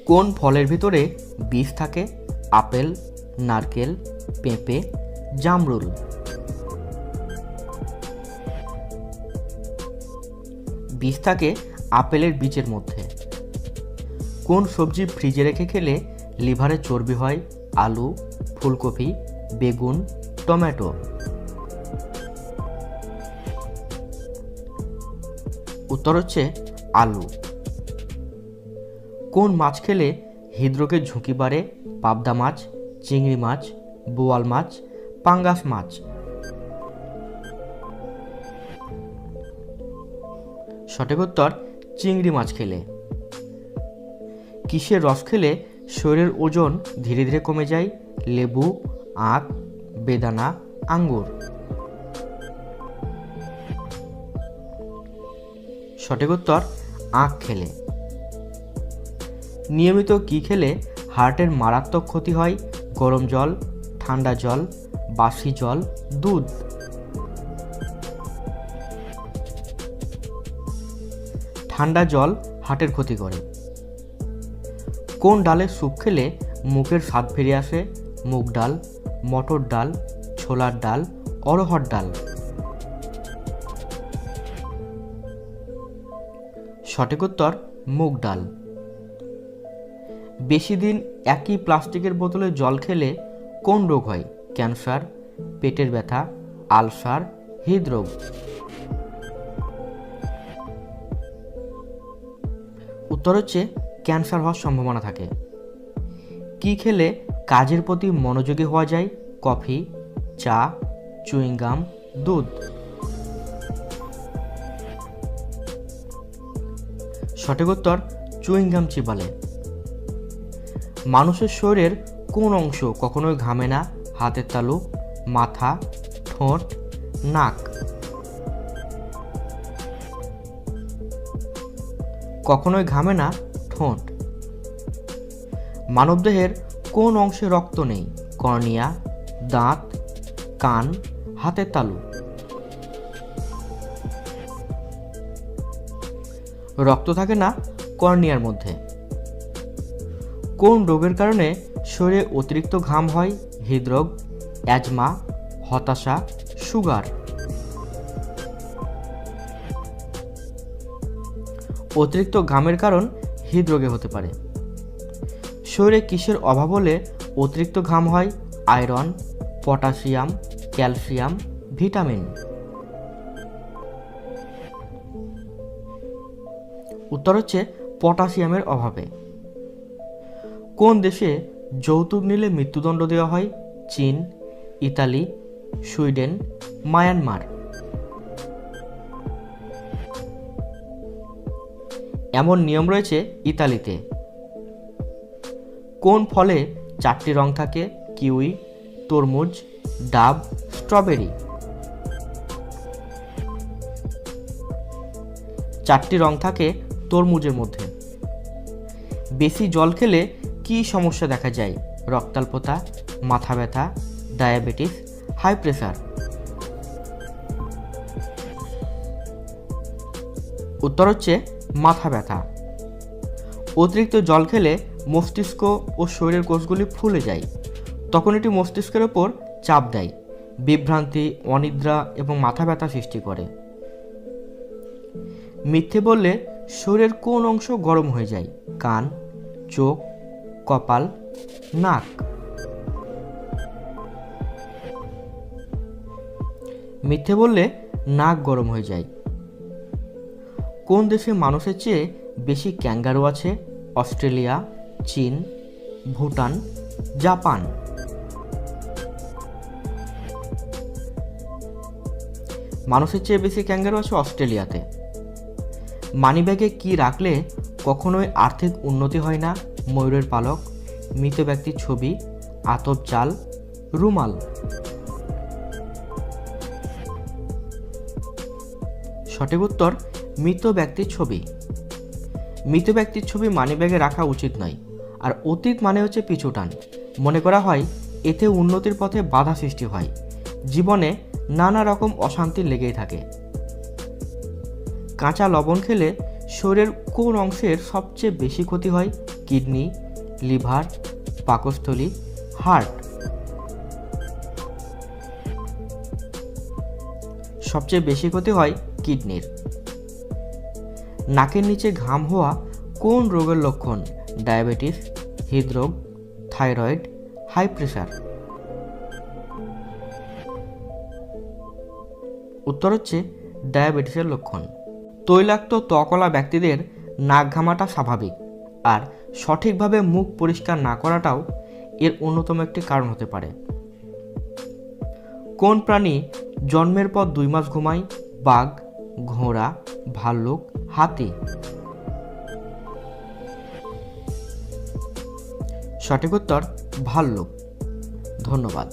কোন ফলের ভিতরে বীজ থাকে? আপেল, নারকেল, পেঁপে, জামরুল। বীজ থাকে আপেলের বীজের মধ্যে। কোন সবজি ফ্রিজে রেখে খেলে লিভারে চর্বি হয়? আলু, ফুলকপি, বেগুন, টমেটো। উত্তর হচ্ছে আলু। কোন মাছ খেলে হৃদরোগের ঝুঁকি বাড়ে? পাবদা মাছ, চিংড়ি মাছ, বোয়াল মাছ, পাঙ্গাস মাছ। সঠিক উত্তর চিংড়ি মাছ খেলে। কিসের রস খেলে শরীরের ওজন ধীরে ধীরে কমে যায়? লেবু, আখ, বেদানা, আঙ্গুর। সঠিক উত্তর আখ খেলে। নিয়মিত কি খেলে হার্টের মারাত্মক ক্ষতি হয়? গরম জল, ঠান্ডা জল, বাসি জল, দুধ। ঠান্ডা জল হার্টের ক্ষতি করে। কোন ডালের স্যুপ খেলে মুখের স্বাদ ফিরে আসে? মুগ ডাল, মটর ডাল, ছোলার ডাল, অড়হর ডাল। সঠিক উত্তর মুগ ডাল। বেশি দিন একই প্লাস্টিকের বোতলে জল খেলে কোন রোগ হয়? ক্যান্সার, পেটের ব্যথা, আলসার, হৃদরোগ। উত্তর হচ্ছে ক্যান্সার হওয়ার সম্ভাবনা থাকে। কি খেলে কাজের প্রতি মনোযোগী হওয়া যায়? কফি, চা, চুইংগাম, দুধ। সঠিক উত্তর চুইংগাম চিবালে। মানুষের শরীরের কোন অংশ কখনোই ঘামে না? হাতের তালু, মাথা, ঠোঁট, নাক। কখনোই ঘামে না ঠোঁট। মানবদেহের কোন অংশে রক্ত নেই? কর্নিয়া, দাঁত, কান, হাতের তালু। রক্ত থাকে না কর্নিয়ার মধ্যে। কোন রোগের কারণে শরীরে অতিরিক্ত ঘাম হয়? হৃদরোগ, অ্যাজমা, হতাশা, সুগার। অতিরিক্ত ঘামের কারণ হৃদরোগে হতে পারে। শরীরে কিসের অভাব হলে অতিরিক্ত ঘাম হয়? Iron, potassium, calcium, vitamin. উত্তর হচ্ছে পটাশিয়ামের অভাবে। কোন দেশে যৌতুক নিলে মৃত্যুদণ্ড দেওয়া হয়? চীন, ইতালি, সুইডেন, মায়ানমার। এমন নিয়ম রয়েছে ইতালিতে। কোন ফলে 4টি রং থাকে? কিউই, তরমুজ, ডাব, স্ট্রবেরি। 4টি রং থাকে তরমুজের মধ্যে। বেশি জল খেলে কি সমস্যা দেখা যায়? রক্তাল্পতা, মাথা ব্যথা, ডায়াবেটিস, হাই প্রেসার। উত্তর হচ্ছে মাথা ব্যথা। অতিরিক্ত জল খেলে মস্তিষ্ক ও শরীরের কোষগুলি ফুলে যায়। তখন এটি মস্তিষ্কের ওপর চাপ দেয়, বিভ্রান্তি, অনিদ্রা এবং মাথা ব্যথা সৃষ্টি করে। মিথ্যে বললে শরীরের কোন অংশ গরম হয়ে যায়? কান, চোখ, কপাল, নাক। মিথ্যে বললে নাক গরম হয়ে যায়। কোন দেশে মানুষের চেয়ে বেশি ক্যাঙ্গারু আছে? অস্ট্রেলিয়া, চীন, ভুটান, জাপান। মানুষের চেয়ে বেশি ক্যাঙ্গারু আছে অস্ট্রেলিয়াতে। মানিব্যাগে কি রাখলে কখনোই আর্থিক উন্নতি হয় না? ময়ূরের পালক, মৃত ব্যক্তির ছবি, আতপ চাল, রুমাল। সঠিক উত্তর মৃত ব্যক্তির ছবি। মৃত ব্যক্তির ছবি মানিব্যাগে রাখা উচিত নয়। আর অতীত মানে হচ্ছে পিছুটান। মনে করা হয় এতে উন্নতির পথে বাধা সৃষ্টি হয়। জীবনে নানা রকম অশান্তি লেগেই থাকে। কাঁচা লবণ খেলে শরীরের কোন অংশের সবচেয়ে বেশি ক্ষতি হয়? কিডনি, লিভার, পাকস্থলী, হার্ট? সবচেয়ে বেশি ক্ষতি হয় কিডনির। নাকের নিচে ঘাম হওয়া কোন রোগের লক্ষণ? ডায়াবেটিস, হৃদরোগ, থাইরয়েড, হাই প্রেশার? উত্তর হচ্ছে ডায়াবেটিসের লক্ষণ। তৈলাক্ত ত্বকওয়ালা ব্যক্তিদের নাক ঘামাটা স্বাভাবিক, আর সঠিকভাবে মুখ পরিষ্কার না করাটাও এর অন্যতম একটি কারণ হতে পারে। কোন প্রাণী জন্মের পর 2 মাস ঘুমায়? বাঘ, ঘোড়া, ভাল্লুক, হাতি? সঠিক উত্তর ভাল্লুক। ধন্যবাদ।